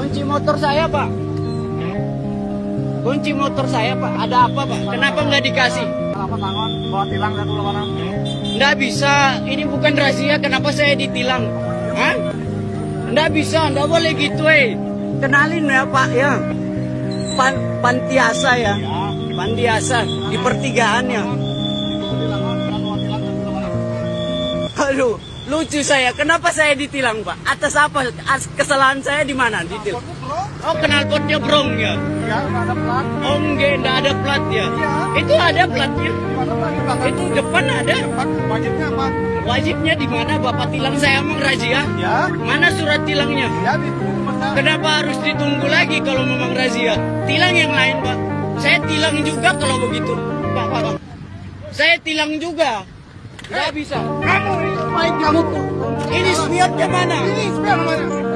Kunci motor saya, Pak. Kunci motor saya, Pak. Ada apa, Pak? Kenapa nggak dikasih? Kenapa tangan bawa tilang dari dulu mana? Nggak bisa. Ini bukan razia. Kenapa saya ditilang? Hah? Nggak bisa. Nggak boleh gitu, Kenalin ya, Pak, ya. Pantiasa ya. Pantiasa. Di pertigaan ya. Aduh, lucu saya. Kenapa saya ditilang, Pak? Atas apa? Kesalahan saya di mana? Ditilang. Oh, knalpotnya brong ya? Ya, nggak ada plat. Oh, nggak ada plat ya? Itu ada platnya. Itu depan ada. Wajibnya apa? Wajibnya di mana? Bapak tilang saya emang razia? Ya. Mana surat tilangnya? Ya, itu masa. Kenapa harus ditunggu lagi kalau memang razia? Tilang yang lain, Pak. Saya tilang juga kalau begitu. Pak. Saya tilang juga. Nggak bisa. Kamu ini baik kamu tuh. Ini spiotnya mana? Ini spion namanya.